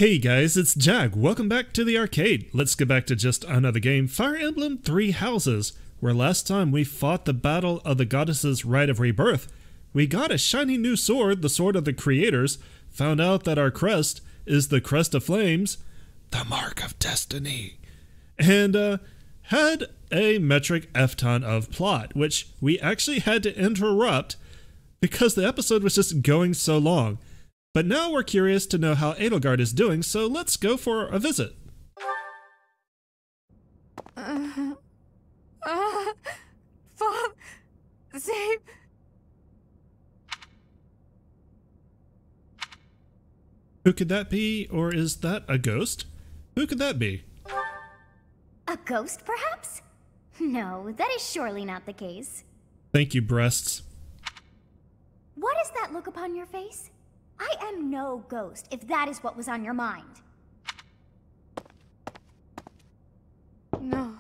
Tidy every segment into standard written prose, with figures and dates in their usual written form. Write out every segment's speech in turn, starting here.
Hey guys, it's Jag. Welcome back to the arcade. Let's get back to just another game, Fire Emblem Three Houses, where last time we fought the battle of the goddess's Rite of Rebirth. We got a shiny new sword, the Sword of the Creators, found out that our crest is the Crest of Flames, the Mark of Destiny, and had a metric F-ton of plot, which we actually had to interrupt because the episode was just going so long. But now we're curious to know how Edelgard is doing, so let's go for a visit. Bob, save. Who could that be, or is that a ghost? Who could that be? A ghost, perhaps? No, that is surely not the case. Thank you, breasts. What is that look upon your face? I am no ghost, if that is what was on your mind. No.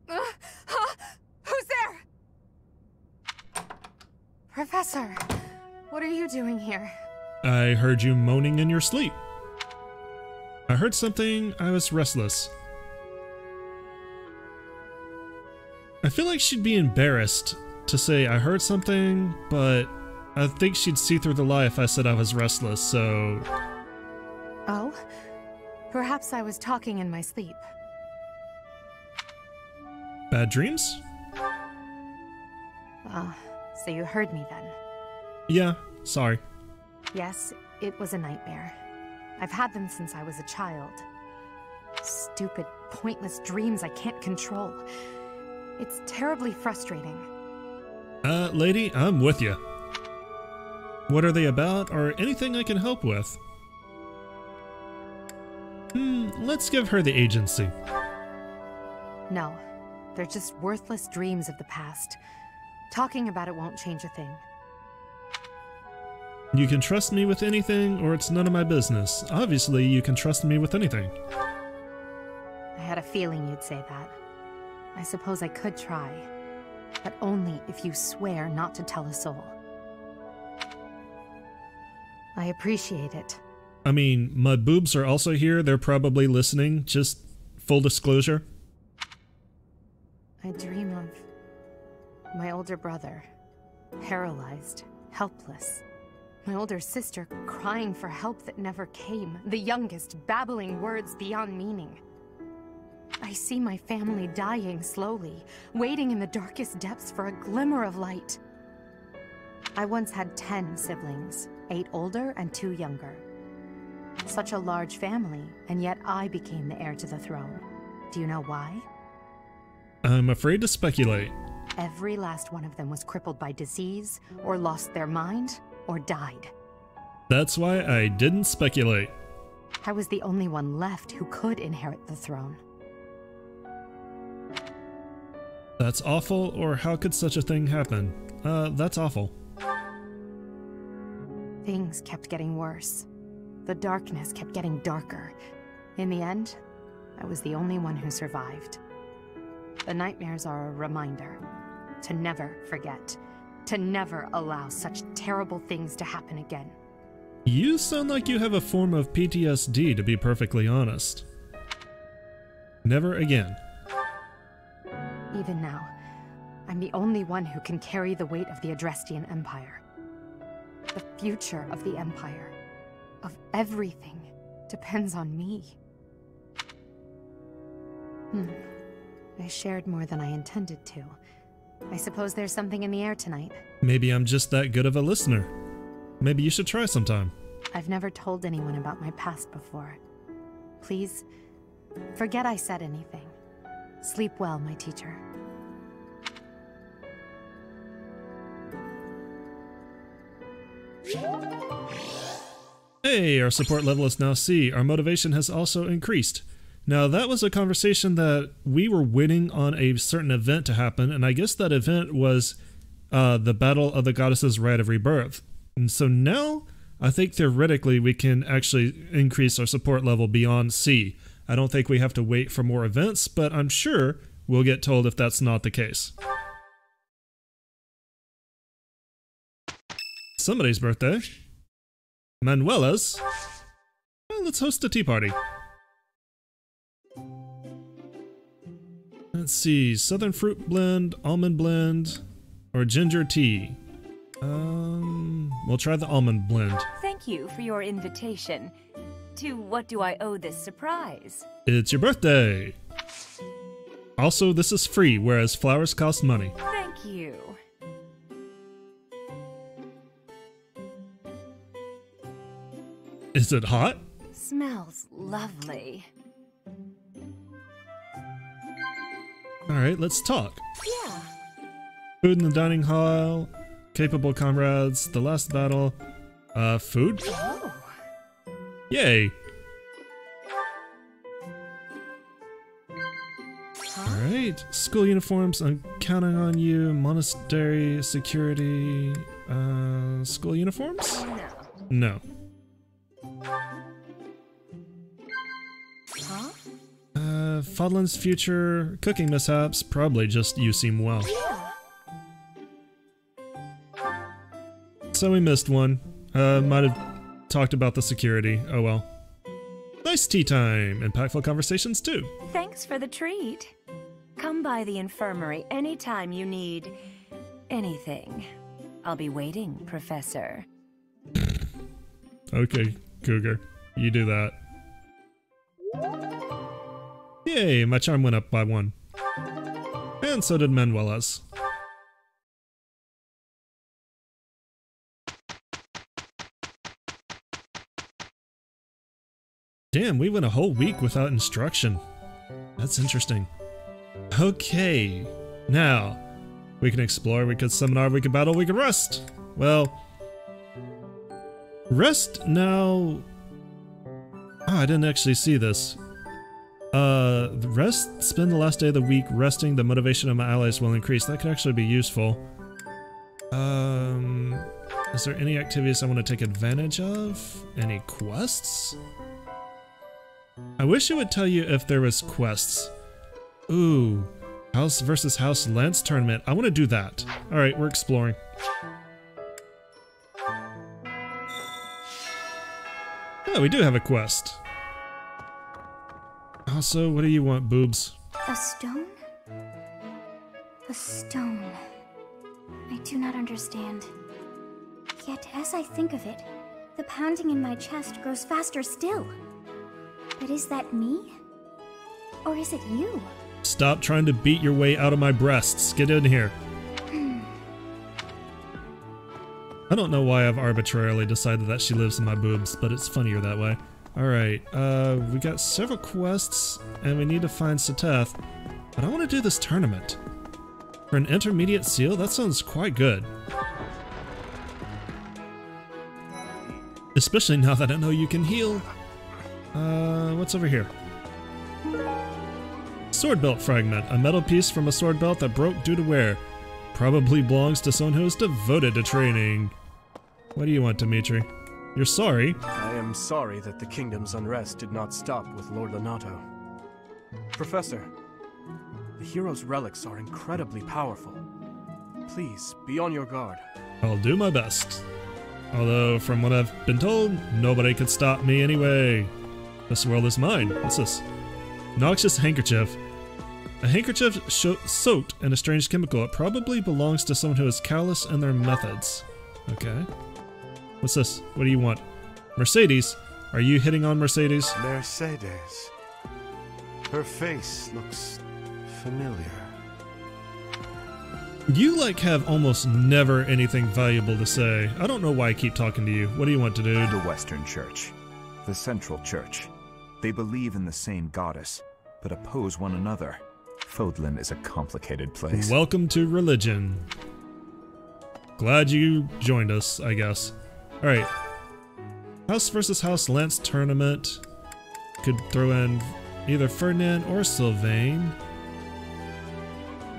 Who's there? Professor, what are you doing here? I heard you moaning in your sleep. I heard something, I was restless. I feel like she'd be embarrassed to say I heard something, but I think she'd see through the lie if I said I was restless, so... Oh? Perhaps I was talking in my sleep. Bad dreams? So you heard me then? Yeah, sorry. Yes, it was a nightmare. I've had them since I was a child. Stupid, pointless dreams I can't control. It's terribly frustrating. Lady, I'm with you. What are they about, or anything I can help with? Let's give her the agency. No, they're just worthless dreams of the past. Talking about it won't change a thing. You can trust me with anything, or it's none of my business. Obviously, you can trust me with anything. I had a feeling you'd say that. I suppose I could try, but only if you swear not to tell a soul. I appreciate it. I mean, my boobs are also here. They're probably listening. Just full disclosure. I dream of my older brother, paralyzed, helpless. My older sister crying for help that never came. The youngest babbling words beyond meaning. I see my family dying slowly, waiting in the darkest depths for a glimmer of light. I once had 10 siblings, 8 older and 2 younger. Such a large family, and yet I became the heir to the throne. Do you know why? I'm afraid to speculate. Every last one of them was crippled by disease, or lost their mind, or died. That's why I didn't speculate. I was the only one left who could inherit the throne. That's awful, or how could such a thing happen? That's awful. Things kept getting worse. The darkness kept getting darker. In the end, I was the only one who survived. The nightmares are a reminder to never forget, to never allow such terrible things to happen again. You sound like you have a form of PTSD, to be perfectly honest. Never again. Even now, I'm the only one who can carry the weight of the Adrestian Empire. The future of the Empire, of everything, depends on me. I shared more than I intended to. I suppose there's something in the air tonight. Maybe I'm just that good of a listener. Maybe you should try sometime. I've never told anyone about my past before. Please, forget I said anything. Sleep well, my teacher. Hey, our support level is now C. Our motivation has also increased. Now, that was a conversation that we were waiting on a certain event to happen, and I guess that event was the Battle of the Goddess's Rite of Rebirth. And so now, I think theoretically we can actually increase our support level beyond C. I don't think we have to wait for more events, but I'm sure we'll get told if that's not the case. Somebody's birthday. Manuela's. Well, let's host a tea party. Let's see, southern fruit blend, almond blend, or ginger tea. We'll try the almond blend. Thank you for your invitation. To what do I owe this surprise? It's your birthday! Also, this is free, whereas flowers cost money. Thank you. Is it hot? Smells lovely. Alright, let's talk. Yeah. Food in the dining hall, capable comrades, the last battle. Food? Oh. Yay! Alright, school uniforms, I'm counting on you. Monastery, security, school uniforms? No. No. Huh? Fodlan's future, cooking mishaps, probably just you seem well. Yeah. So we missed one. Might have talked about the security. Oh well. Nice tea time. Impactful conversations too. Thanks for the treat. Come by the infirmary anytime you need anything. I'll be waiting, Professor. Okay, Cougar. You do that. Yay, my charm went up by 1. And so did Manuela's. Damn, we went a whole week without instruction. That's interesting. Okay, now, we can explore, we could seminar, we could battle, we could rest. Well, rest now... Oh, I didn't actually see this. Rest, spend the last day of the week resting, the motivation of my allies will increase. That could actually be useful. Is there any activities I want to take advantage of? Any quests? I wish it would tell you if there was quests. Ooh, house versus house lance tournament. I want to do that. Alright, we're exploring. Oh, we do have a quest. Also, what do you want, boobs? A stone? A stone. I do not understand. Yet, as I think of it, the pounding in my chest grows faster still. But is that me? Or is it you? Stop trying to beat your way out of my breasts. Get in here. I don't know why I've arbitrarily decided that she lives in my boobs, but it's funnier that way. Alright, we got several quests, and we need to find Seteth, but I want to do this tournament. For an intermediate seal, that sounds quite good. Especially now that I know you can heal. What's over here? Sword belt fragment, a metal piece from a sword belt that broke due to wear. Probably belongs to someone who is devoted to training. What do you want, Dimitri? You're sorry? I am sorry that the kingdom's unrest did not stop with Lord Lonato. Professor, the hero's relics are incredibly powerful. Please, be on your guard. I'll do my best. Although, from what I've been told, nobody could stop me anyway. This world is mine. What's this? Noxious handkerchief. A handkerchief soaked in a strange chemical. It probably belongs to someone who is callous in their methods. Okay. What's this? What do you want? Mercedes? Are you hitting on Mercedes? Mercedes. Her face looks familiar. You, like, have almost never anything valuable to say. I don't know why I keep talking to you. What do you want to do? The Western Church. The Central Church. They believe in the same goddess, but oppose one another. Fodlan is a complicated place. Welcome to religion. Glad you joined us, I guess. Alright. House versus house lance tournament. Could throw in either Ferdinand or Sylvain.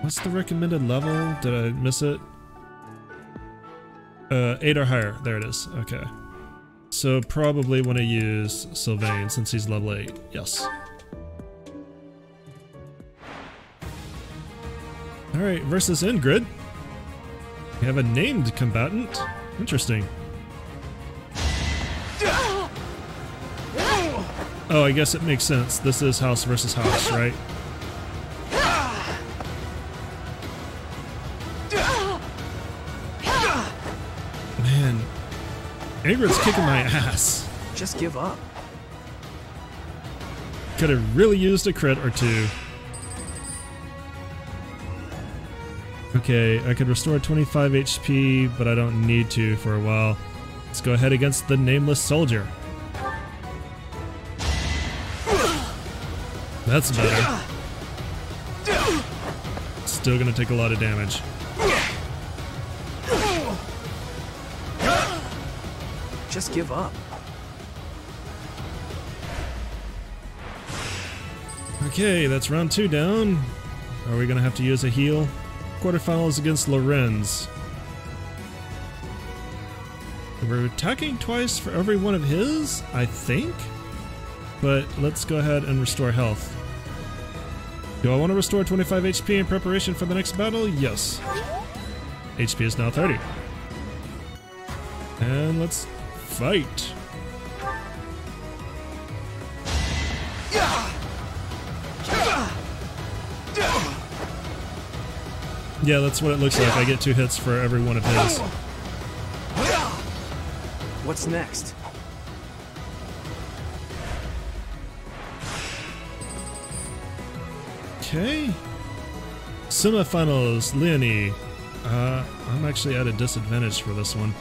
What's the recommended level? Did I miss it? 8 or higher. There it is. Okay. So probably want to use Sylvain since he's level 8. Yes. Alright, versus Ingrid. We have a named combatant. Interesting. Oh, I guess it makes sense. This is house versus house, right? Man, Ingrid's kicking my ass. Just give up. Could have really used a crit or two. Okay, I could restore 25 HP, but I don't need to for a while. Let's go ahead against the Nameless Soldier. That's better. Still gonna take a lot of damage. Just give up. Okay, that's round 2 down. Are we gonna have to use a heal? Quarterfinals against Lorenz. We're attacking twice for every one of his, I think? But let's go ahead and restore health. Do I want to restore 25 HP in preparation for the next battle? Yes. HP is now 30. And let's fight. Yeah, that's what it looks like. I get 2 hits for every one of his. What's next? Okay. Semifinals, Leonie. I'm actually at a disadvantage for this one.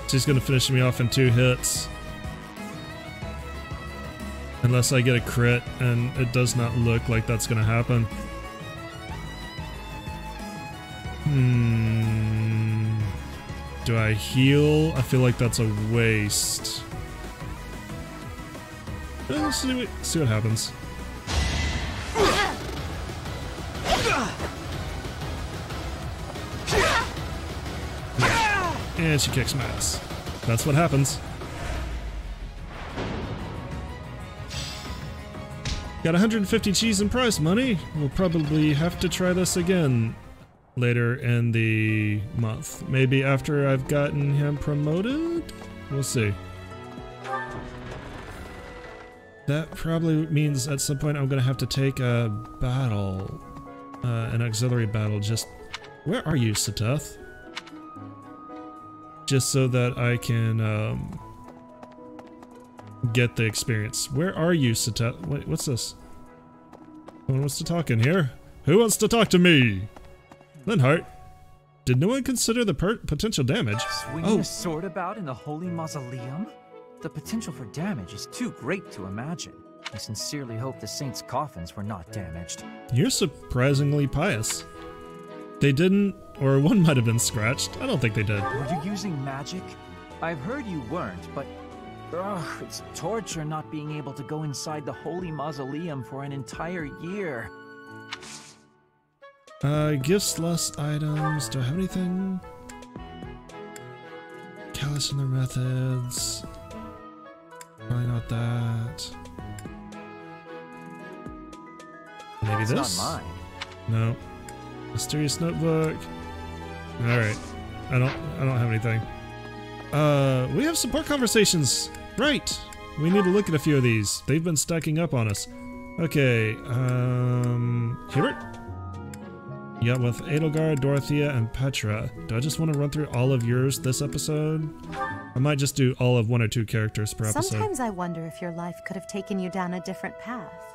She's gonna finish me off in 2 hits. Unless I get a crit, and it does not look like that's gonna happen. Do I heal? I feel like that's a waste. Let's see what happens. And she kicks my ass. That's what happens. Got 150 cheese and prize money. We'll probably have to try this again later in the month. Maybe after I've gotten him promoted? We'll see. That probably means at some point I'm gonna have to take a battle. An auxiliary battle. Just... Where are you, Seteth? Just so that I can get the experience. Where are you, Seteth? Wait, what's this? No one wants to talk in here. Who wants to talk to me? Linhart, did no one consider the potential damage? Swinging a sword about in the holy mausoleum? The potential for damage is too great to imagine. I sincerely hope the saints' coffins were not damaged. You're surprisingly pious. They didn't, or one might have been scratched. I don't think they did. Were you using magic? I've heard you weren't, but it's torture not being able to go inside the holy mausoleum for an entire year. Gifts, lust, items. Do I have anything? Callous in their methods. Probably not that. Maybe It's this? not mine. No. Mysterious notebook. Alright. I don't have anything. We have support conversations. Right. We need to look at a few of these. They've been stacking up on us. Okay, Hubert? Yeah, with Edelgard, Dorothea, and Petra. Do I just want to run through all of yours this episode? I might just do all of 1 or 2 characters per episode. Sometimes I wonder if your life could have taken you down a different path.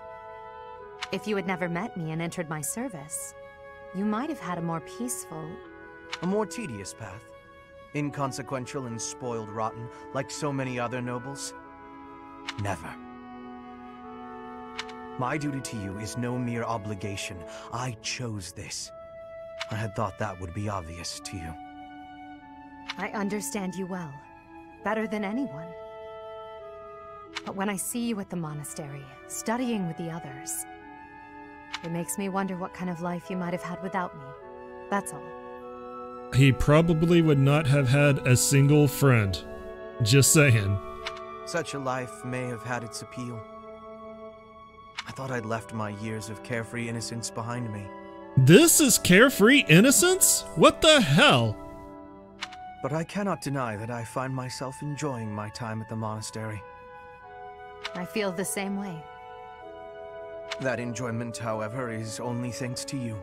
If you had never met me and entered my service, you might have had a more peaceful... A more tedious path. Inconsequential and spoiled rotten, like so many other nobles? Never. My duty to you is no mere obligation. I chose this. I had thought that would be obvious to you. I understand you well. Better than anyone. But when I see you at the monastery, studying with the others, it makes me wonder what kind of life you might have had without me. That's all. He probably would not have had a single friend. Just saying. Such a life may have had its appeal. I thought I'd left my years of carefree innocence behind me. This is carefree innocence? What the hell? But I cannot deny that I find myself enjoying my time at the monastery. I feel the same way. That enjoyment, however, is only thanks to you.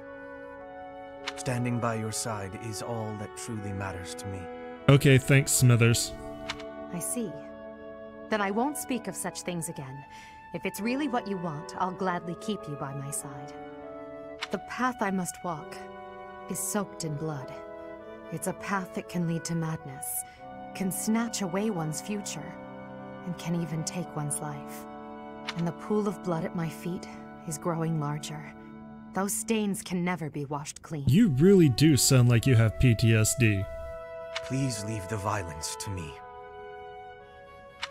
Standing by your side is all that truly matters to me. Okay, thanks, Smithers. I see. Then I won't speak of such things again. If it's really what you want, I'll gladly keep you by my side. The path I must walk is soaked in blood. It's a path that can lead to madness, can snatch away one's future, and can even take one's life. And the pool of blood at my feet is growing larger. Those stains can never be washed clean. You really do sound like you have PTSD. Please leave the violence to me.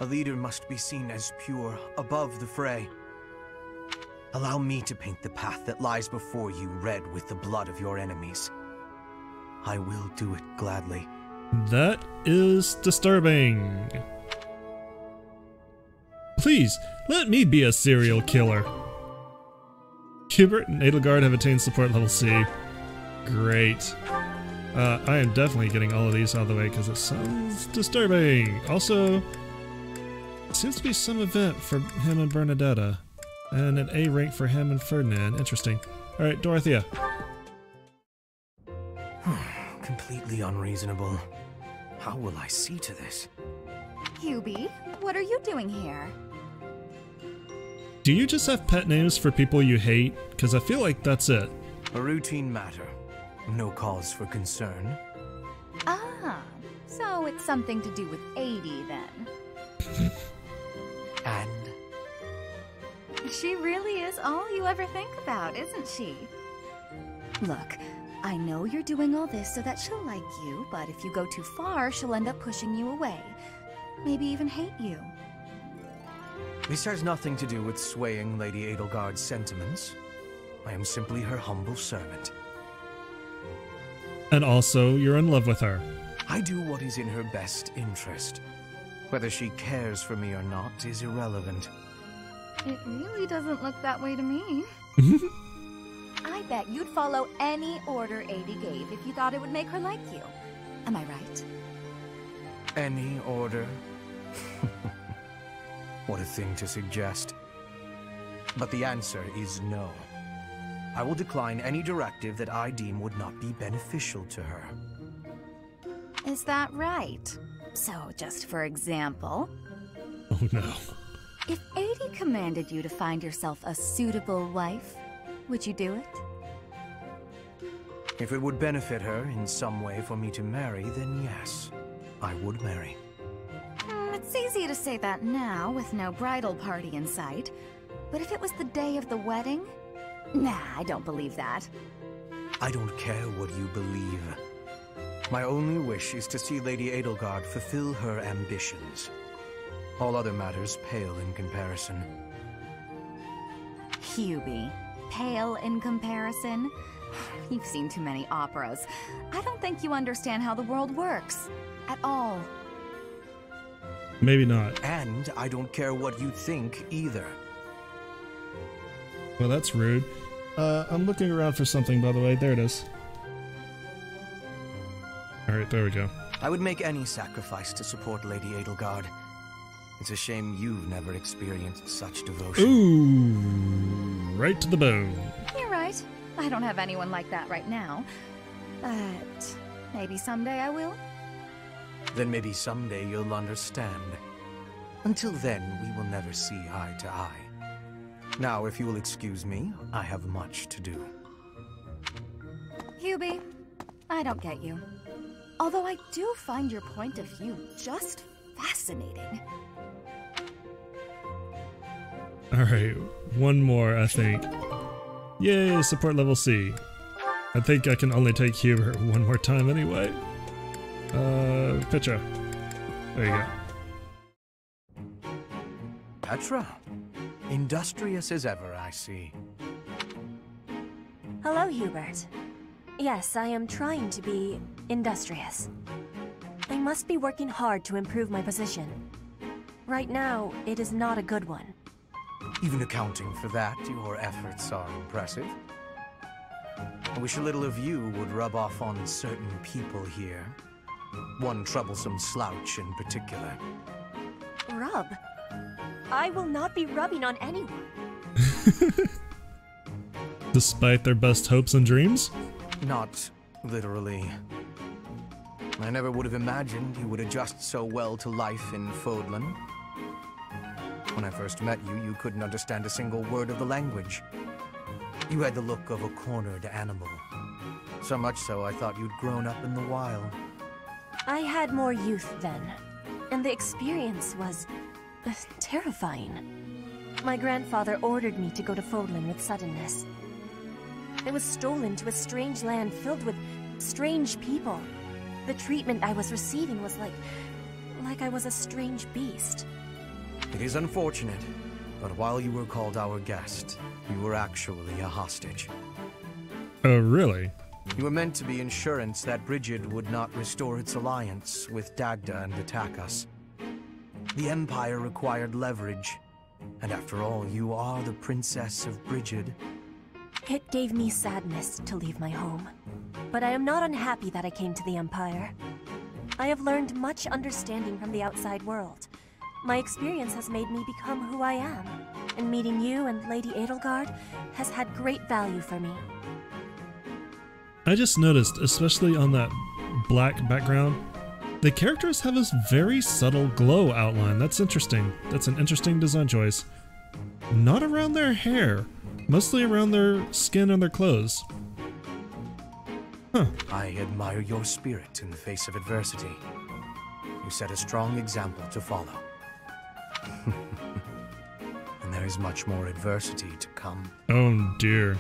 A leader must be seen as pure, above the fray. Allow me to paint the path that lies before you red with the blood of your enemies. I will do it gladly. That is disturbing. Please, let me be a serial killer. Hubert and Edelgard have attained support level C. Great. I am definitely getting all of these out of the way because it sounds disturbing. Also, seems to be some event for him and Bernadetta. And an A rank for him and Ferdinand. Interesting. Alright, Dorothea. Completely unreasonable. How will I see to this? Hubie, what are you doing here? Do you just have pet names for people you hate? Because I feel like that's it. A routine matter. No cause for concern. Ah, so it's something to do with 80 then. And? She really is all you ever think about, isn't she? Look, I know you're doing all this so that she'll like you, but if you go too far, she'll end up pushing you away. Maybe even hate you. This has nothing to do with swaying Lady Edelgard's sentiments. I am simply her humble servant. And also, you're in love with her. I do what is in her best interest. Whether she cares for me or not is irrelevant. It really doesn't look that way to me. I bet you'd follow any order Adi gave if you thought it would make her like you. Am I right? Any order? What a thing to suggest. But the answer is no. I will decline any directive that I deem would not be beneficial to her. Is that right? So, just for example... Oh no. If Adi commanded you to find yourself a suitable wife, would you do it? If it would benefit her in some way for me to marry, then yes, I would marry. It's easy to say that now, with no bridal party in sight. But if it was the day of the wedding? Nah, I don't believe that. I don't care what you believe. My only wish is to see Lady Edelgard fulfill her ambitions. All other matters pale in comparison. Hubie, pale in comparison? You've seen too many operas. I don't think you understand how the world works. At all. Maybe not. And I don't care what you think either. Well, that's rude. I'm looking around for something, by the way. There it is. Alright, there we go. I would make any sacrifice to support Lady Edelgard. It's a shame you've never experienced such devotion. Ooh, right to the bone. You're right. I don't have anyone like that right now. But maybe someday I will. Then maybe someday you'll understand. Until then, we will never see eye to eye. Now, if you will excuse me, I have much to do. Hubie, I don't get you. Although I do find your point of view just fascinating. Alright, one more, I think. Yay, support level C. I think I can only take Hubert one more time anyway. Petra. There you go. Petra. Industrious as ever, I see. Hello, Hubert. Yes, I am trying to be industrious. I must be working hard to improve my position. Right now, it is not a good one. Even accounting for that, your efforts are impressive. I wish a little of you would rub off on certain people here. One troublesome slouch in particular. Rub? I will not be rubbing on anyone. Despite their best hopes and dreams? Not literally. I never would have imagined you would adjust so well to life in Fodlan. When I first met you, you couldn't understand a single word of the language. You had the look of a cornered animal. So much so, I thought you'd grown up in the wild. I had more youth then, and the experience was terrifying. My grandfather ordered me to go to Fodlan with suddenness. I was stolen to a strange land filled with strange people. The treatment I was receiving was like I was a strange beast. It is unfortunate, but while you were called our guest, you were actually a hostage. Oh, really? You were meant to be insurance that Brigid would not restore its alliance with Dagda and attack us. The Empire required leverage, and after all, you are the Princess of Brigid. It gave me sadness to leave my home, but I am not unhappy that I came to the Empire. I have learned much understanding from the outside world. My experience has made me become who I am, and meeting you and Lady Edelgard has had great value for me. I just noticed, especially on that black background, the characters have this very subtle glow outline. That's interesting. That's an interesting design choice. Not around their hair, mostly around their skin and their clothes. Huh. I admire your spirit in the face of adversity. You set a strong example to follow. And there is much more adversity to come. Oh dear.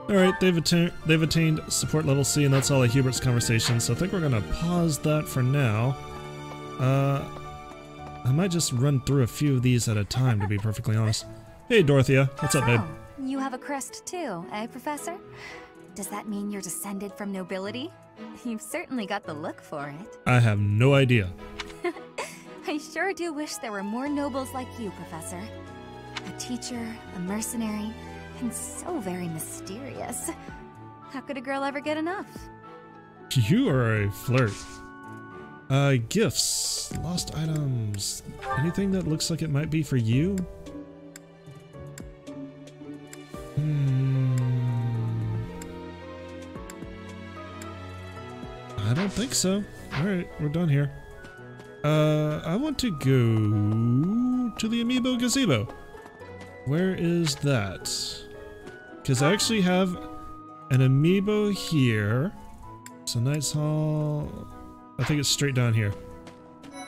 Alright, they've attained support level C, and that's all of Hubert's conversation, so I think we're gonna pause that for now. I might just run through a few of these at a time, to be perfectly honest. Hey Dorothea, what's up, babe? You have a crest too, eh, Professor? Does that mean you're descended from nobility? You've certainly got the look for it. I have no idea. I sure do wish there were more nobles like you, Professor. A teacher, a mercenary, and so very mysterious. How could a girl ever get enough? You are a flirt. Gifts. Lost items. Anything that looks like it might be for you? I don't think so. Alright, we're done here. I want to go to the Amiibo Gazebo. Where is that? Because I actually have an Amiibo here. So Knight's Hall... I think it's straight down here.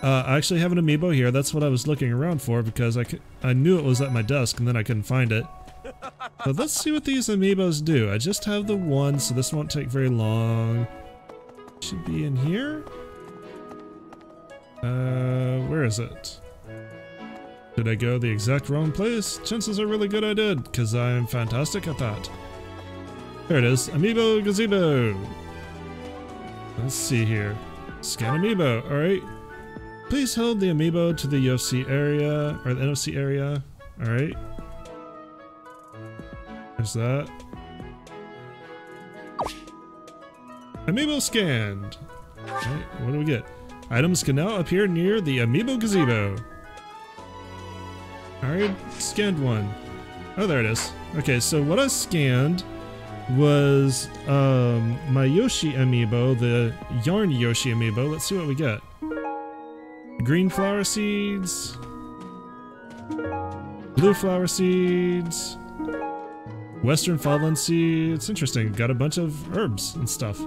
I actually have an Amiibo here. That's what I was looking around for because I knew it was at my desk and then I couldn't find it. But let's see what these Amiibos do. I just have the one, so this won't take very long. Should be in here? Where is it? Did I go the exact wrong place? Chances are really good I did, because I am fantastic at that. There it is. Amiibo Gazebo! Let's see here. Scan Amiibo. Alright. Please hold the Amiibo to the UFC area, or the NFC area. Alright. There's that. Amiibo scanned. Alright, what do we get? Items can now appear near the Amiibo Gazebo. Alright, scanned one. Oh, there it is. Okay, so what I scanned was my Yoshi Amiibo, the Yarn Yoshi Amiibo. Let's see what we get. Green flower seeds. Blue flower seeds. Western Fodlan seeds. Interesting. Got a bunch of herbs and stuff.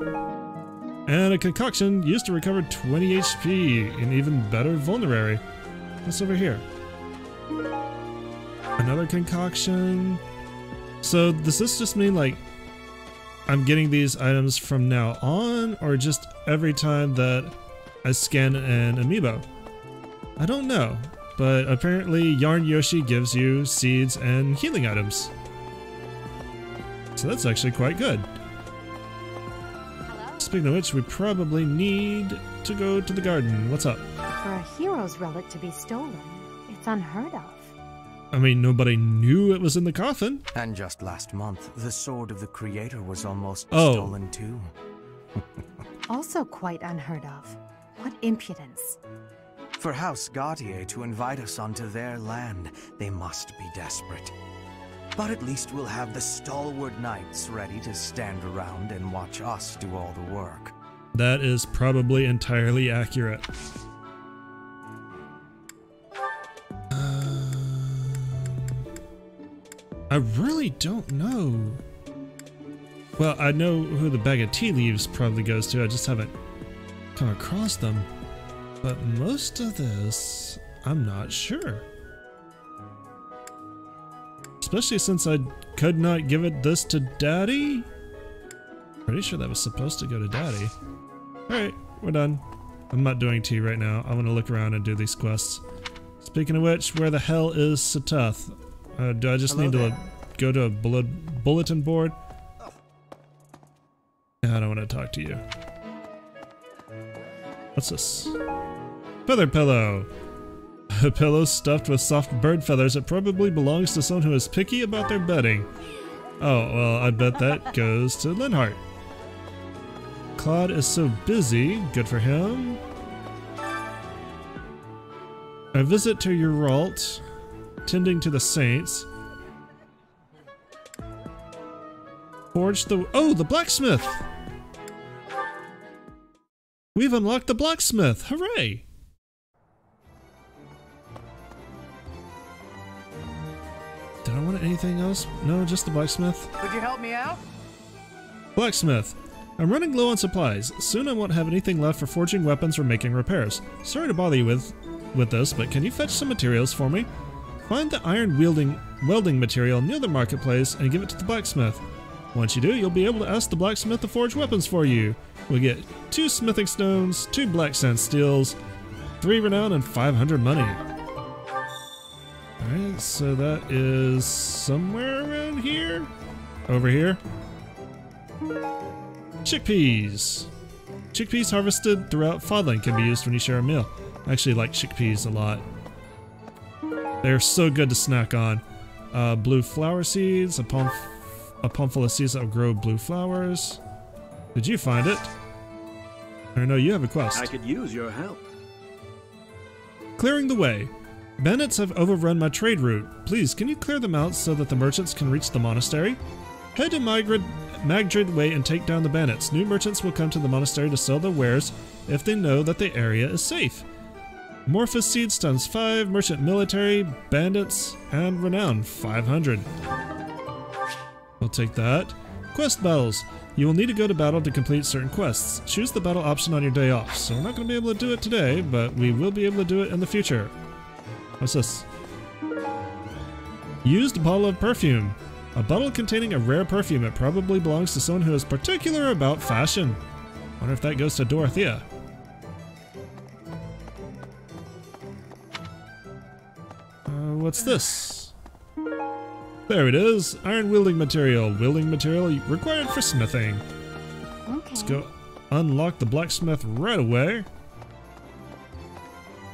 And a concoction used to recover 20 HP and even better vulnerary. What's over here? Another concoction. So does this just mean like I'm getting these items from now on, or just every time that I scan an Amiibo? I don't know, but apparently Yarn Yoshi gives you seeds and healing items. So that's actually quite good. Hello? Speaking of which, we probably need to go to the garden. What's up? For a hero's relic to be stolen, it's unheard of. I mean, nobody knew it was in the coffin. And just last month, the sword of the creator was almost stolen too. Also quite unheard of. impudence. For House Gautier to invite us onto their land, they must be desperate. But at least we'll have the stalwart knights ready to stand around and watch us do all the work. That is probably entirely accurate. I really don't know. Well, I know who the bag of tea leaves probably goes to, I just haven't come across them. But most of this, I'm not sure. Especially since I could not give it this to Daddy. Pretty sure that was supposed to go to Daddy. Alright, we're done. I'm not doing tea right now. I want to look around and do these quests. Speaking of which, where the hell is Sateth? Do I just need to go to a bulletin board? I don't want to talk to you. What's this? Feather pillow. A pillow stuffed with soft bird feathers. It probably belongs to someone who is picky about their bedding. Oh, well, I bet that goes to Linhart. Claude is so busy. Good for him. A visit to Uralt. Tending to the saints. Forge the... Oh, the blacksmith! We've unlocked the blacksmith! Hooray! Did I want anything else? No, just the blacksmith. Could you help me out? Blacksmith. I'm running low on supplies. Soon I won't have anything left for forging weapons or making repairs. Sorry to bother you with this, but can you fetch some materials for me? Find the iron welding material near the marketplace and give it to the blacksmith. Once you do, you'll be able to ask the blacksmith to forge weapons for you. We'll get 2 smithing stones, 2 black sand steels, 3 renown, and 500 money. Alright, so that is somewhere around here? Over here? Chickpeas. Chickpeas harvested throughout Fodland can be used when you share a meal. I actually like chickpeas a lot. They're so good to snack on. Blue flower seeds, a palm full of seeds that will grow blue flowers. Did you find it? Or no, you have a quest. I could use your help. Clearing the way. Bandits have overrun my trade route. Please, can you clear them out so that the merchants can reach the monastery? Head to Magdrid Way and take down the bandits. New merchants will come to the monastery to sell their wares if they know that the area is safe. Morphous seeds times 5, merchant military, bandits, and renown 500. We'll take that. Quest battles. You will need to go to battle to complete certain quests. Choose the battle option on your day off. So we're not going to be able to do it today, but we will be able to do it in the future. What's this? Used bottle of perfume. A bottle containing a rare perfume. It probably belongs to someone who is particular about fashion. Wonder if that goes to Dorothea. What's this? There it is. Iron wielding material. Wielding material required for smithing. Okay. Let's go unlock the blacksmith right away.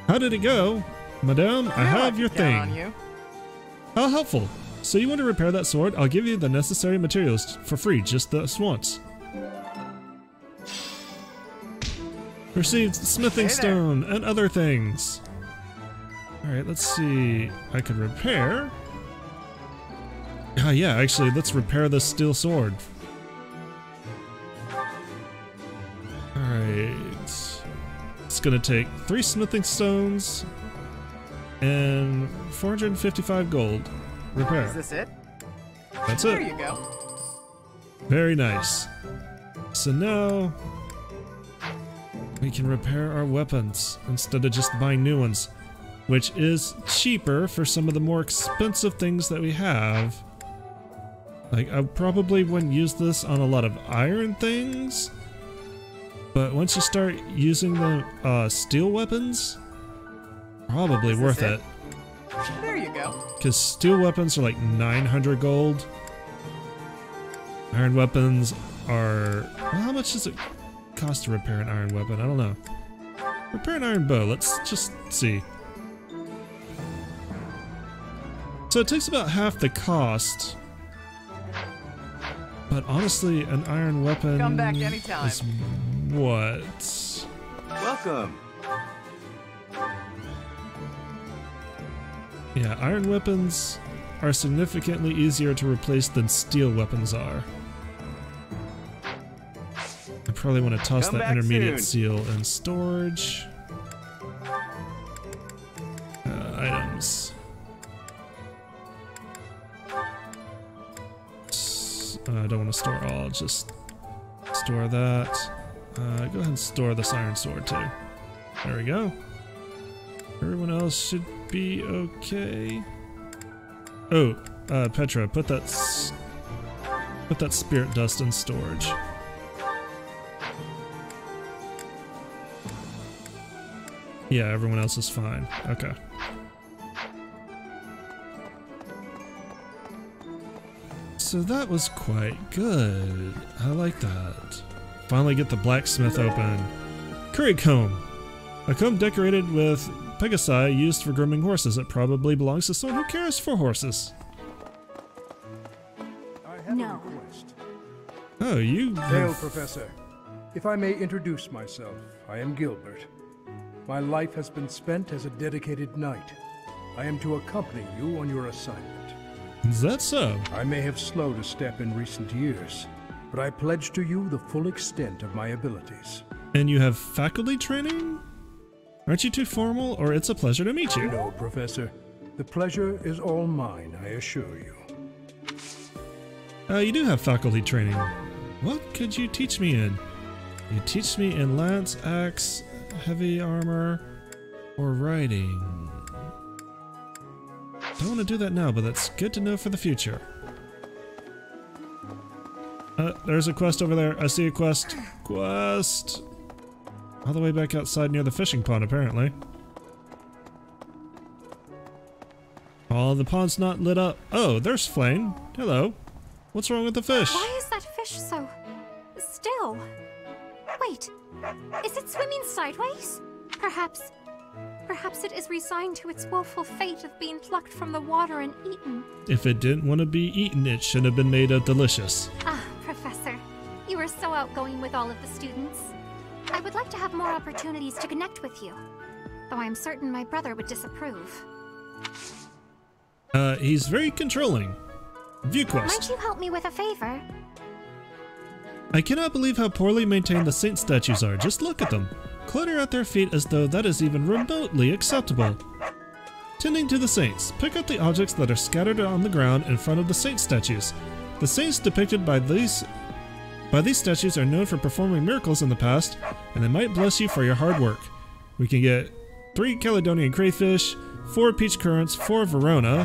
How did it go? Madame, I have your thing. How helpful. So you want to repair that sword? I'll give you the necessary materials for free just this once. Received smithing stone and other things. Alright, let's see. I could repair. Yeah, actually, let's repair this steel sword. Alright. It's gonna take 3 smithing stones and 455 gold. Repair. Is this it? That's it. There you go. Very nice. So now we can repair our weapons instead of just buying new ones, which is cheaper for some of the more expensive things that we have. Like, I probably wouldn't use this on a lot of iron things, but once you start using the steel weapons, probably worth it. There you go. Because steel weapons are like 900 gold. Iron weapons are... Well, how much does it cost to repair an iron weapon? I don't know. Repair an iron bow. Let's just see. So it takes about half the cost. But honestly, an iron weapon Come back anytime. is what? Welcome. Yeah, iron weapons are significantly easier to replace than steel weapons are. I probably want to toss that intermediate seal in storage. Items. I don't want to store all, just store that. Go ahead and store this iron sword too. There we go. Everyone else should be okay. Oh, Petra, put that spirit dust in storage. Yeah, everyone else is fine. Okay. So that was quite good. I like that. Finally get the blacksmith open. Curry comb. A comb decorated with Pegasi used for grooming horses. It probably belongs to someone who cares for horses. No. Oh, you... Hail, Professor. If I may introduce myself, I am Gilbert. My life has been spent as a dedicated knight. I am to accompany you on your assignment. Is that so? I may have slowed a step in recent years, but I pledge to you the full extent of my abilities. And you have faculty training? Aren't you too formal, or it's a pleasure to meet you? No, Professor. The pleasure is all mine, I assure you. You do have faculty training. What could you teach me in? You teach me in lance, axe, heavy armor, or riding. Don't want to do that now, but that's good to know for the future. There's a quest over there. I see a quest. Quest! All the way back outside near the fishing pond, apparently. Oh, the pond's not lit up. Oh, there's Flame. Hello. What's wrong with the fish? Why is that fish so... still? Wait, is it swimming sideways? Perhaps it is resigned to its woeful fate of being plucked from the water and eaten. If it didn't want to be eaten, it should have been made of delicious. Ah, Professor, you are so outgoing with all of the students. I would like to have more opportunities to connect with you, though I am certain my brother would disapprove. He's very controlling. View quest. Might you help me with a favor? I cannot believe how poorly maintained the saint statues are. Just look at them. Clutter at their feet as though that is even remotely acceptable. Tending to the saints. Pick up the objects that are scattered on the ground in front of the saint statues. The saints depicted by these statues are known for performing miracles in the past, and they might bless you for your hard work. We can get 3 Caledonian crayfish, 4 peach currants, 4 Verona,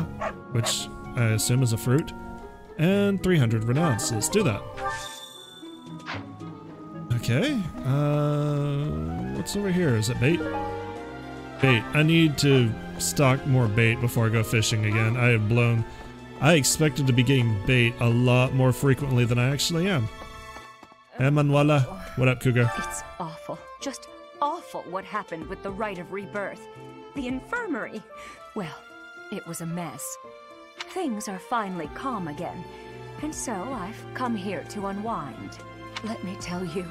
which I assume is a fruit, and 300 renounce. Let's do that. Okay, what's over here? Is it bait? Bait. I need to stock more bait before I go fishing again. I expected to be getting bait a lot more frequently than I actually am. Hey, Manuela. What up, Cougar? It's awful. Just awful what happened with the rite of rebirth. The infirmary. Well, it was a mess. Things are finally calm again, and so I've come here to unwind. Let me tell you,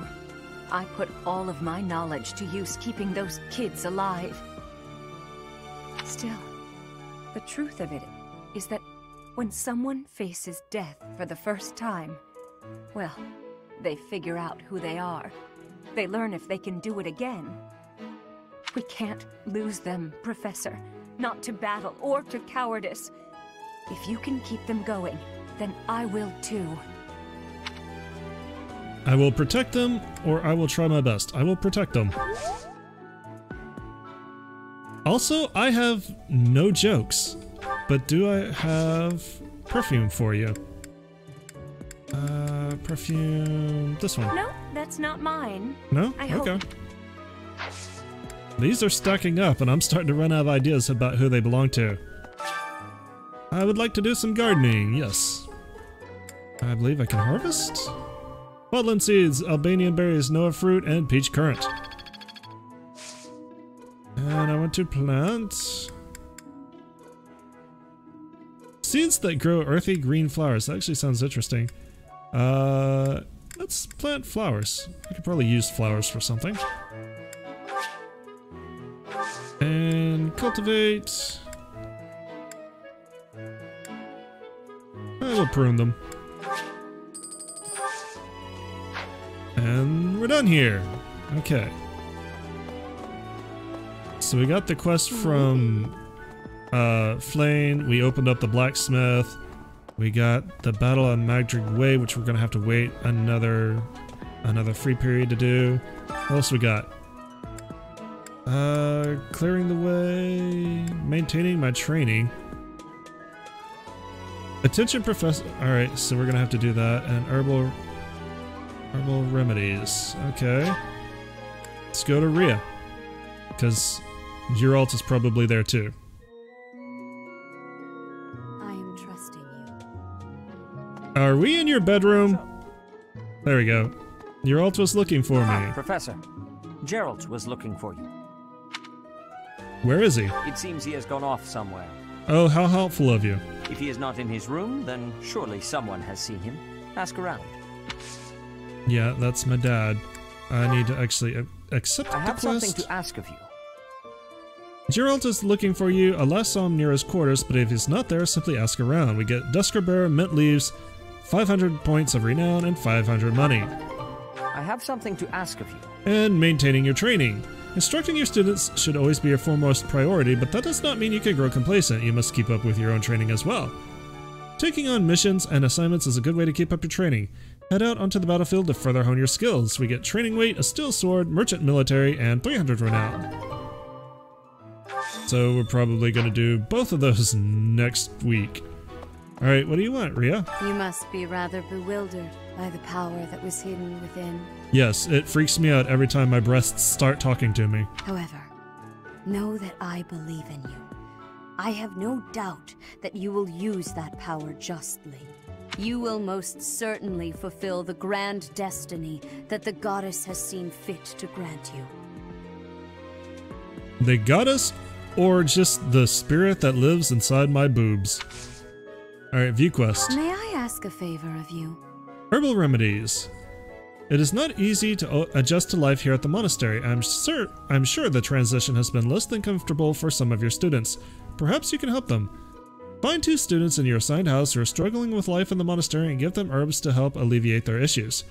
I put all of my knowledge to use keeping those kids alive. Still, the truth of it is that when someone faces death for the first time, well, they figure out who they are. They learn if they can do it again. We can't lose them, Professor. Not to battle or to cowardice. If you can keep them going, then I will too. I will protect them, or I will try my best. I will protect them. Also, I have no jokes, but do I have perfume for you? Perfume... this one. No, that's not mine. No? Okay. These are stacking up, and I'm starting to run out of ideas about who they belong to. I would like to do some gardening, yes. I believe I can harvest? Woodland seeds, Albanian berries, Noah fruit, and peach currant. And I want to plant... seeds that grow earthy green flowers. That actually sounds interesting. Let's plant flowers. I could probably use flowers for something. And cultivate... still prune them. And we're done here. Okay. So we got the quest from Flane. We opened up the blacksmith. We got the battle on Magdrig Way, which we're gonna have to wait another free period to do. What else we got? Clearing the way, maintaining my training. Attention, Professor. All right, so we're gonna have to do that. And herbal remedies. Okay. Let's go to Rhea, because Geralt is probably there too. I am trusting you. Are we in your bedroom? There we go. Geralt was looking for me. Professor, Geralt was looking for you. Where is he? It seems he has gone off somewhere. Oh, how helpful of you. If he is not in his room, then surely someone has seen him. Ask around. Yeah, that's my dad. I need to actually accept the quest. I have something to ask of you. Geralt is looking for you. I last saw him near his quarters, but if he's not there, simply ask around. We get Dusker Bear, mint leaves, 500 points of renown, and 500 money. I have something to ask of you. And maintaining your training. Instructing your students should always be your foremost priority, but that does not mean you can grow complacent. You must keep up with your own training as well. Taking on missions and assignments is a good way to keep up your training. Head out onto the battlefield to further hone your skills. We get training weight, a steel sword, merchant military, and 300 renown. So we're probably going to do both of those next week. Alright, what do you want, Rhea? You must be rather bewildered by the power that was hidden within. Yes, it freaks me out every time my breasts start talking to me. However, know that I believe in you. I have no doubt that you will use that power justly. You will most certainly fulfill the grand destiny that the goddess has seen fit to grant you. The goddess, or just the spirit that lives inside my boobs? Alright, view quest. May I ask a favor of you? Herbal remedies. It is not easy to adjust to life here at the monastery. I'm sure the transition has been less than comfortable for some of your students. Perhaps you can help them. Find 2 students in your assigned house who are struggling with life in the monastery and give them herbs to help alleviate their issues.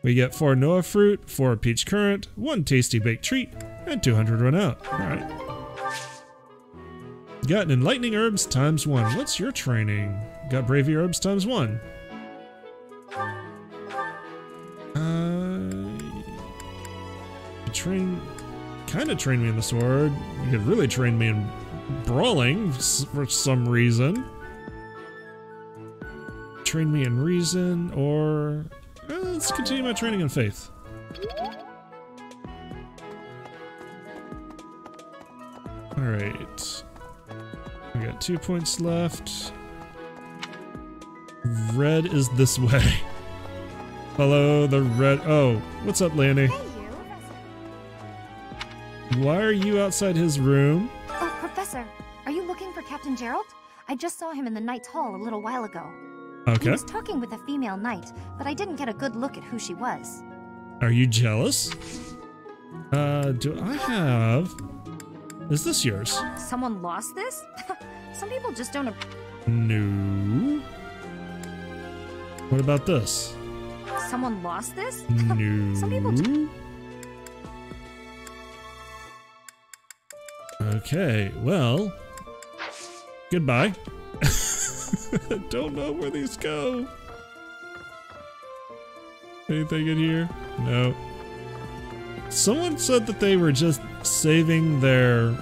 We get 4 Noah fruit, 4 peach currant, 1 tasty baked treat, and 200 run out. Alright. Got an enlightening herbs times 1. What's your training? Got bravery herbs times 1. Kinda train me in the sword. You could really train me in brawling for some reason. Train me in reason, or let's continue my training in faith. Alright. I got 2 points left. Red is this way. Follow the red. Oh, what's up, Lanny? Hey, you. Why are you outside his room? Oh, Professor, are you looking for Captain Geralt? I just saw him in the Knight's Hall a little while ago. Okay. He was talking with a female knight, but I didn't get a good look at who she was. Are you jealous? Do I have... Is this yours? Someone lost this? Some people just don't... No. What about this? Someone lost this? No. Some people... Okay, well... Goodbye. I don't know where these go. Anything in here? No. Someone said that they were just saving their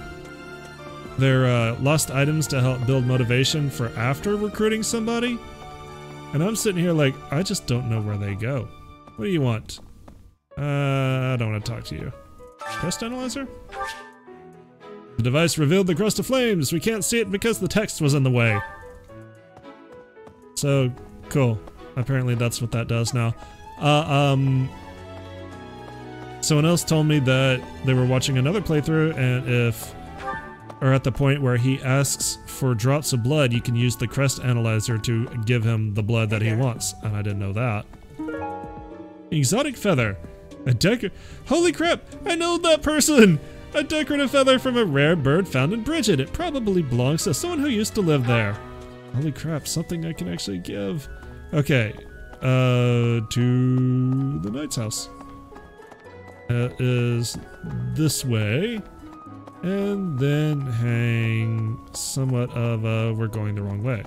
lost items to help build motivation for after recruiting somebody. And I'm sitting here like, I just don't know where they go. What do you want? I don't want to talk to you. Crest analyzer? The device revealed the crust of flames. We can't see it because the text was in the way. So, cool. Apparently that's what that does now. Someone else told me that they were watching another playthrough, and or at the point where he asks for drops of blood, you can use the crest analyzer to give him the blood that he wants. And I didn't know that. Exotic feather. Holy crap! I know that person! A decorative feather from a rare bird found in Bridget. It probably belongs to someone who used to live there. Holy crap, something I can actually give. Okay, to the knight's house. Is this way. And then hang somewhat of a, we're going the wrong way.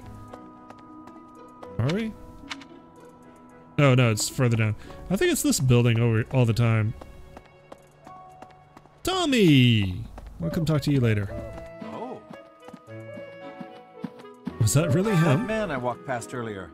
Are we? Oh no, it's further down. I think it's this building over all the time. Tommy! I'll come talk to you later. Oh. Was that really him? That man I walked past earlier.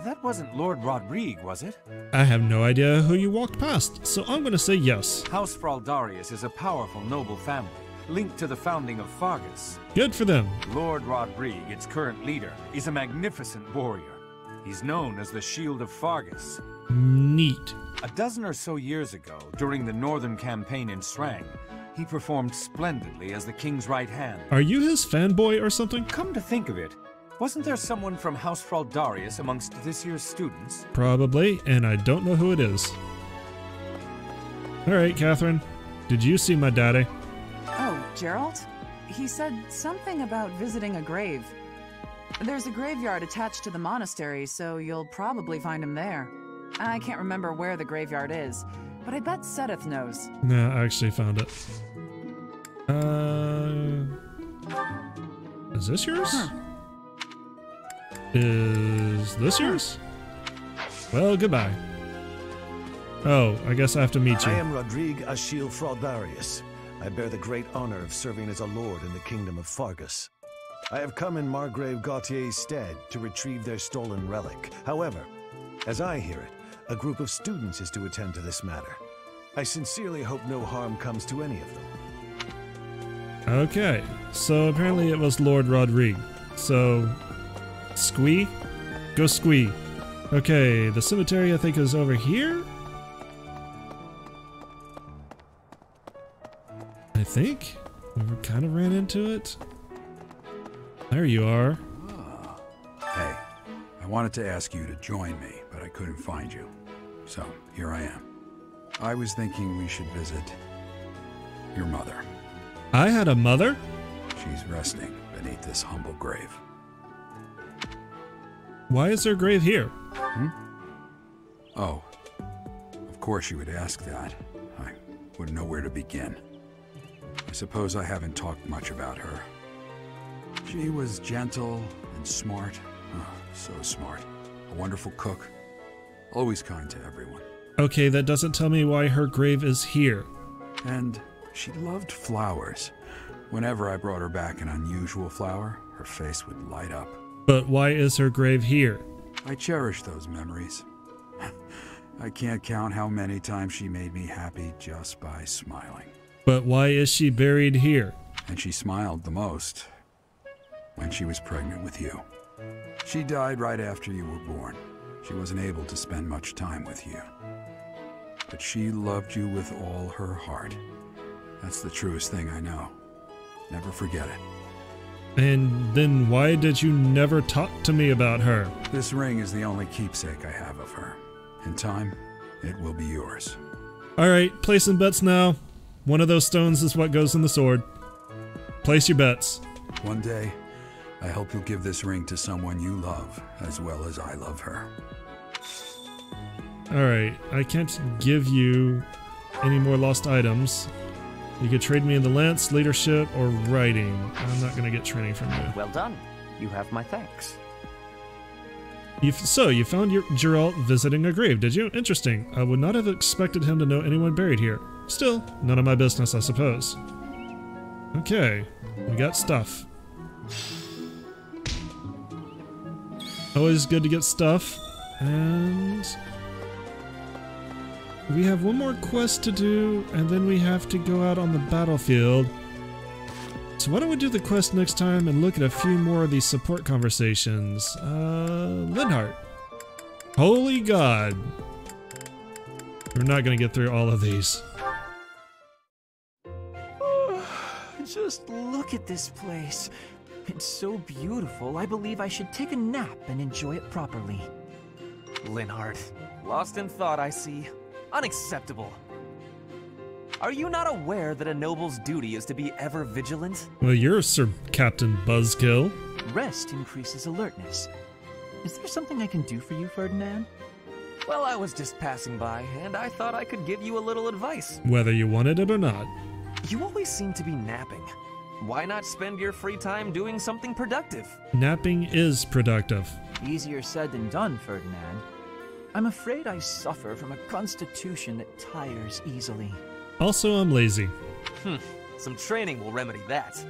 That wasn't Lord Rodrigue, was it? I have no idea who you walked past, so I'm gonna say yes. House Fraldarius is a powerful noble family, linked to the founding of Fargus. Good for them. Lord Rodrigue, its current leader, is a magnificent warrior. He's known as the Shield of Fargus. Neat. A dozen or so years ago, during the Northern Campaign in Srang, he performed splendidly as the king's right hand. Are you his fanboy or something? Come to think of it, wasn't there someone from House Fraldarius amongst this year's students? Probably, and I don't know who it is. Alright, Catherine. Did you see my daddy? Oh, Gerald? He said something about visiting a grave. There's a graveyard attached to the monastery, so you'll probably find him there. I can't remember where the graveyard is, but I bet Sedith knows. No, I actually found it. Is this yours? Is this yours? Well, goodbye. Oh, I guess I have to meet you. I am Rodrigue Achille Fraldarius. I bear the great honor of serving as a lord in the kingdom of Fargus. I have come in Margrave Gautier's stead to retrieve their stolen relic. However, as I hear it, a group of students is to attend to this matter. I sincerely hope no harm comes to any of them. Okay, so apparently it was Lord Rodrigue. So, Squee? Go Squee. Okay, the cemetery I think is over here? I think? We kind of ran into it. There you are. Hey, I wanted to ask you to join me, but I couldn't find you. So, here I am. I was thinking we should visit your mother. I had a mother? She's resting beneath this humble grave. Why is her grave here? Hmm? Oh, of course you would ask that. I wouldn't know where to begin. I suppose I haven't talked much about her. She was gentle and smart. Oh, so smart. A wonderful cook. Always kind to everyone. Okay, that doesn't tell me why her grave is here. And she loved flowers. Whenever I brought her back an unusual flower, her face would light up. But why is her grave here? I cherish those memories. I can't count how many times she made me happy just by smiling. But why is she buried here? And she smiled the most when she was pregnant with you. She died right after you were born. She wasn't able to spend much time with you. But she loved you with all her heart. That's the truest thing I know. Never forget it. And then why did you never talk to me about her? This ring is the only keepsake I have of her. In time, it will be yours. Alright, placing bets now. One of those stones is what goes in the sword. Place your bets. One day, I hope you'll give this ring to someone you love, as well as I love her. Alright, I can't give you any more lost items. You could trade me in the lance, leadership, or writing. I'm not gonna get training from you. Well done. You have my thanks. So, you found your Geralt visiting a grave, did you? Interesting. I would not have expected him to know anyone buried here. Still, none of my business, I suppose. Okay, we got stuff. Always good to get stuff. And we have one more quest to do, and then we have to go out on the battlefield. So why don't we do the quest next time and look at a few more of these support conversations. Linhardt. Holy God. We're not going to get through all of these. Just look at this place. It's so beautiful, I believe I should take a nap and enjoy it properly. Linhardt, lost in thought, I see. Unacceptable. Are you not aware that a noble's duty is to be ever vigilant? Well, you're Sir Captain Buzzkill. Rest increases alertness. Is there something I can do for you, Ferdinand? Well, I was just passing by, and I thought I could give you a little advice. Whether you wanted it or not. You always seem to be napping. Why not spend your free time doing something productive? Napping is productive. Easier said than done, Ferdinand. I'm afraid I suffer from a constitution that tires easily. Also, I'm lazy. Some training will remedy that.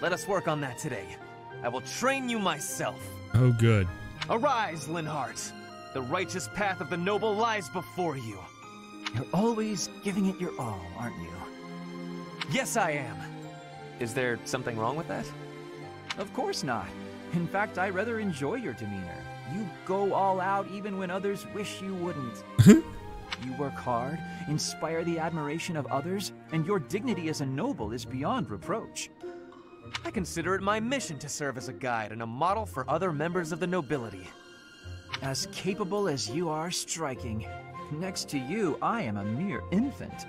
Let us work on that today. I will train you myself. Oh, good. Arise, Linhardt. The righteous path of the noble lies before you. You're always giving it your all, aren't you? Yes, I am. Is there something wrong with that? Of course not. In fact, I rather enjoy your demeanor. You go all out even when others wish you wouldn't. You work hard, inspire the admiration of others, and your dignity as a noble is beyond reproach. I consider it my mission to serve as a guide and a model for other members of the nobility. As capable as you are striking. Next to you, I am a mere infant.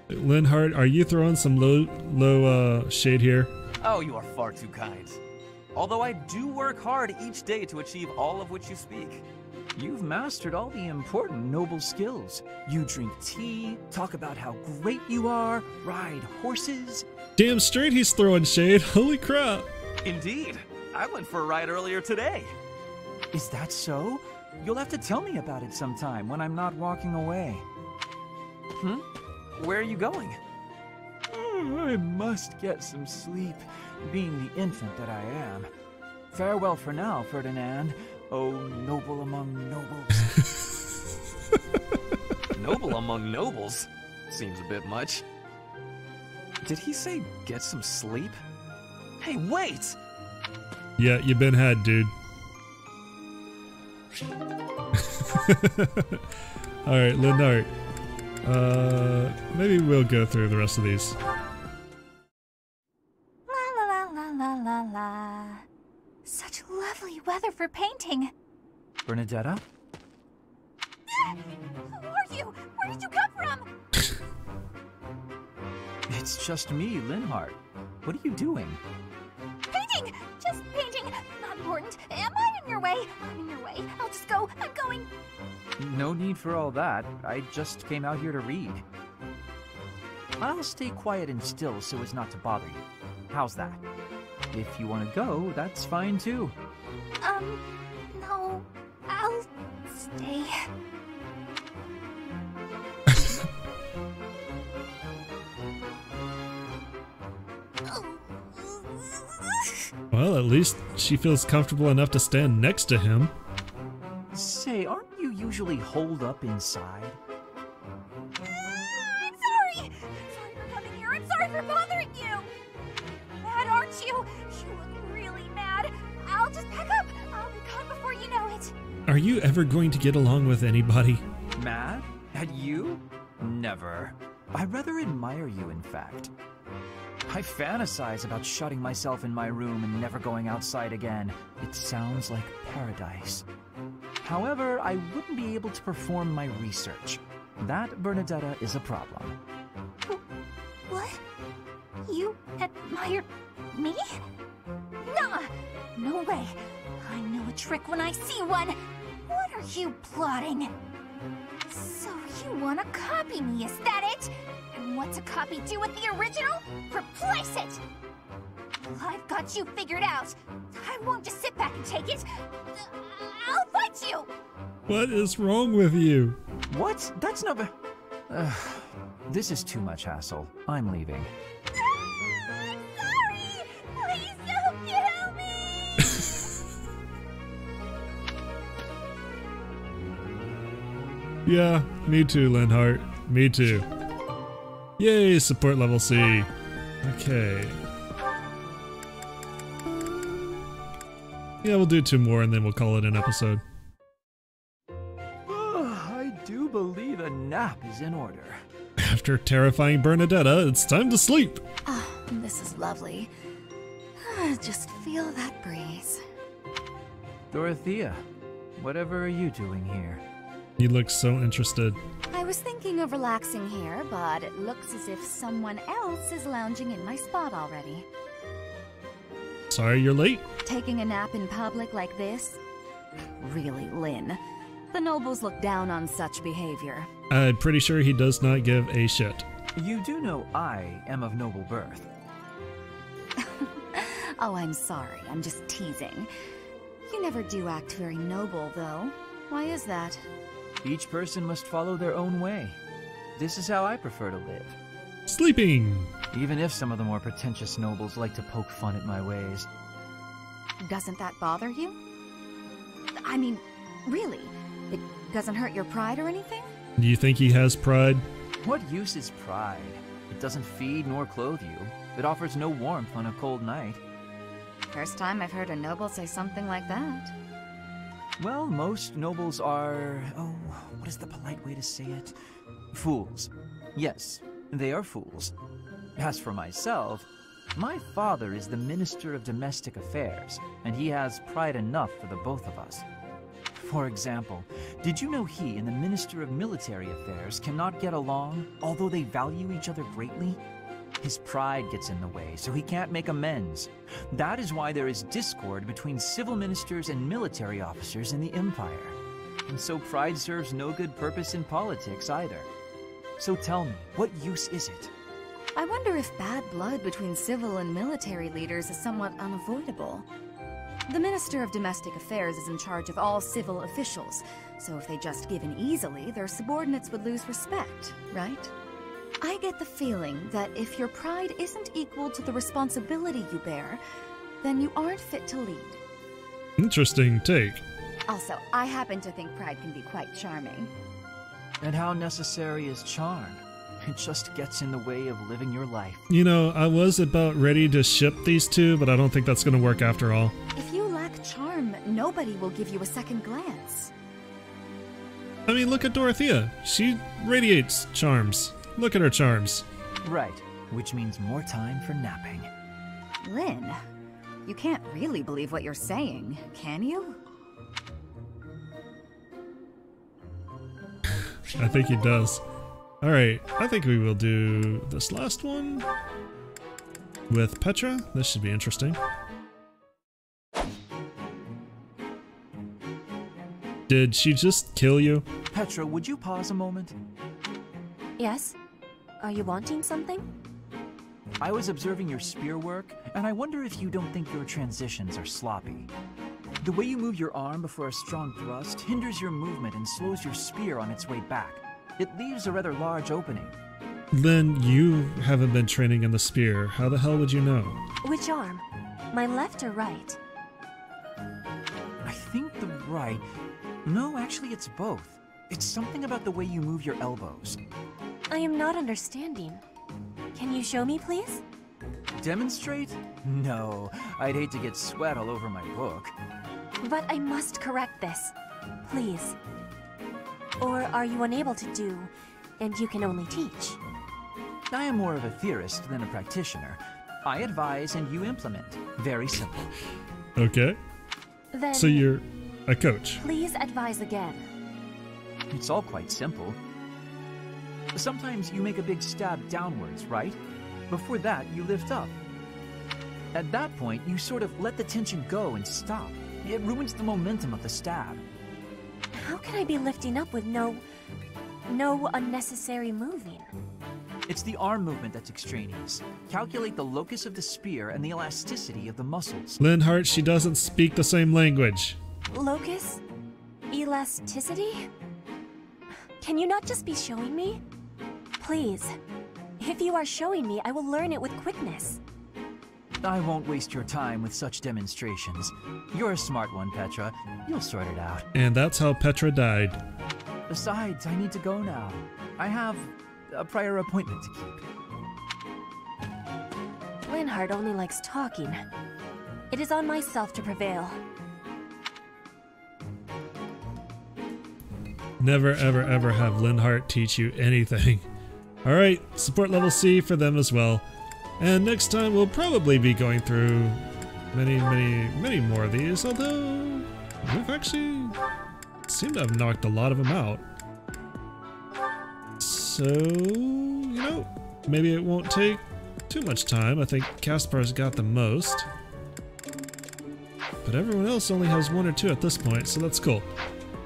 Linhardt, are you throwing some low shade here? Oh, you are far too kind. Although I do work hard each day to achieve all of which you speak. You've mastered all the important noble skills. You drink tea, talk about how great you are, ride horses. Damn straight he's throwing shade. Holy crap. Indeed. I went for a ride earlier today. Is that so? You'll have to tell me about it sometime when I'm not walking away. Where are you going? I must get some sleep, being the infant that I am. Farewell for now, Ferdinand. Oh, noble among nobles. Noble among nobles? Seems a bit much. Did he say get some sleep? Hey, wait! Yeah, you been had, dude. Alright, Linhardt. Maybe we'll go through the rest of these. La la la la la la. Such lovely weather for painting. Bernadetta? Who are you? Where did you come from? It's just me, Linhardt. What are you doing? Painting! Just painting. Not important. Am I in your way? I'm in your way. I'll just go. I'm going. No need for all that. I just came out here to read. I'll stay quiet and still so as not to bother you. How's that? If you want to go, that's fine too. No. I'll stay. Well, at least she feels comfortable enough to stand next to him. Say, aren't you usually holed up inside? I'm sorry! Sorry for coming here. I'm sorry for bothering you! Mad, aren't you? You look really mad. I'll just pack up. I'll be gone before you know it. Are you ever going to get along with anybody? Mad? At you? Never. I rather admire you, in fact. I fantasize about shutting myself in my room and never going outside again. It sounds like paradise. However, I wouldn't be able to perform my research. That, Bernadetta, is a problem. What? You admire me? Nah! No way! I know a trick when I see one! What are you plotting? So you want to copy me, is that it? And what's a copy do with the original? Replace it! Well, I've got you figured out. I won't just sit back and take it. I'll fight you! What is wrong with you? What? That's not... This is too much hassle. I'm leaving. I'm sorry! Please don't kill me! Yeah, me too, Linhardt. Me too. Yay, support level C. Okay. Yeah, we'll do 2 more and then we'll call it an episode. I do believe a nap is in order. After terrifying Bernadetta, it's time to sleep. Oh, this is lovely. Just feel that breeze. Dorothea, whatever are you doing here? You look so interested. I was thinking of relaxing here, but it looks as if someone else is lounging in my spot already. Sorry you're late. Taking a nap in public like this? Really, Lynn? The nobles look down on such behavior. I'm pretty sure he does not give a shit. You do know I am of noble birth. Oh, I'm sorry. I'm just teasing. You never do act very noble, though. Why is that? Each person must follow their own way. This is how I prefer to live. Sleeping! Even if some of the more pretentious nobles like to poke fun at my ways. Doesn't that bother you? I mean, really? It doesn't hurt your pride or anything? Do you think he has pride? What use is pride? It doesn't feed nor clothe you. It offers no warmth on a cold night. First time I've heard a noble say something like that. Well, most nobles are... oh, what is the polite way to say it? Fools. Yes, they are fools. As for myself, my father is the Minister of Domestic Affairs, and he has pride enough for the both of us. For example, did you know he and the Minister of Military Affairs cannot get along, although they value each other greatly? His pride gets in the way, so he can't make amends. That is why there is discord between civil ministers and military officers in the Empire. And so pride serves no good purpose in politics either. So tell me, what use is it? I wonder if bad blood between civil and military leaders is somewhat unavoidable. The Minister of Domestic Affairs is in charge of all civil officials, so if they just give in easily, their subordinates would lose respect, right? I get the feeling that if your pride isn't equal to the responsibility you bear, then you aren't fit to lead. Interesting take. Also, I happen to think pride can be quite charming. And how necessary is charm? It just gets in the way of living your life. You know, I was about ready to ship these two, but I don't think that's going to work after all. If you lack charm, nobody will give you a second glance. I mean, look at Dorothea. She radiates charms. Look at her charms. Right, which means more time for napping. Lynn, you can't really believe what you're saying, can you? I think he does. Alright, I think we will do this last one with Petra. This should be interesting. Did she just kill you? Petra, would you pause a moment? Yes? Are you wanting something? I was observing your spear work, and I wonder if you don't think your transitions are sloppy. The way you move your arm before a strong thrust hinders your movement and slows your spear on its way back. It leaves a rather large opening. Then you haven't been training in the spear. How the hell would you know? Which arm? My left or right? I think the right... No, actually it's both. It's something about the way you move your elbows. I am not understanding. Can you show me, please? Demonstrate? No, I'd hate to get sweat all over my book. But I must correct this. Please. Or are you unable to do, and you can only teach? I am more of a theorist than a practitioner. I advise and you implement. Very simple. Okay. Then so you're a coach. Please advise again. It's all quite simple. Sometimes you make a big stab downwards, right? Before that, you lift up. At that point, you sort of let the tension go and stop. It ruins the momentum of the stab. How can I be lifting up with no unnecessary moving? It's the arm movement that's extraneous. Calculate the locus of the spear and the elasticity of the muscles. Linhardt, she doesn't speak the same language. Locus? Elasticity? Can you not just be showing me? Please. If you are showing me, I will learn it with quickness. I won't waste your time with such demonstrations. You're a smart one, Petra. You'll sort it out. And that's how Petra died. Besides, I need to go now. I have a prior appointment to keep. Linhardt only likes talking. It is on myself to prevail. Never ever ever have Linhardt teach you anything. Alright, support level C for them as well. And next time we'll probably be going through many more of these, although we've actually seemed to have knocked a lot of them out. So, you know, maybe it won't take too much time. I think Caspar's got the most. but everyone else only has 1 or 2 at this point, so that's cool.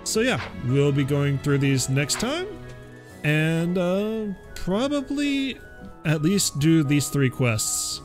So yeah, we'll be going through these next time, and probably at least do these 3 quests.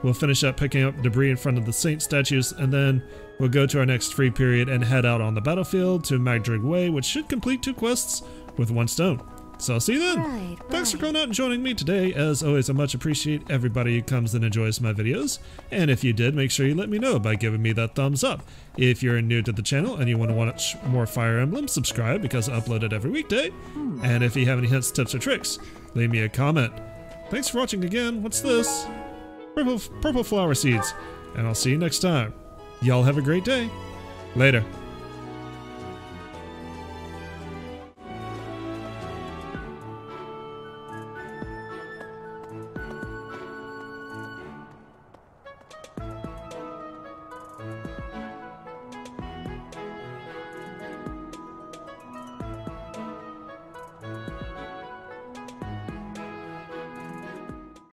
We'll finish up picking up debris in front of the saint statues, and then we'll go to our next free period and head out on the battlefield to Magdrig Way, which should complete 2 quests with 1 stone. So I'll see you then. Thanks for coming out and joining me today. As always, I much appreciate everybody who comes and enjoys my videos. And if you did, make sure you let me know by giving me that thumbs up. If you're new to the channel and you want to watch more Fire Emblem, subscribe because I upload it every weekday. And if you have any hints, tips, or tricks, leave me a comment. Thanks for watching again. What's this? Purple flower seeds. And I'll see you next time. Y'all have a great day. Later.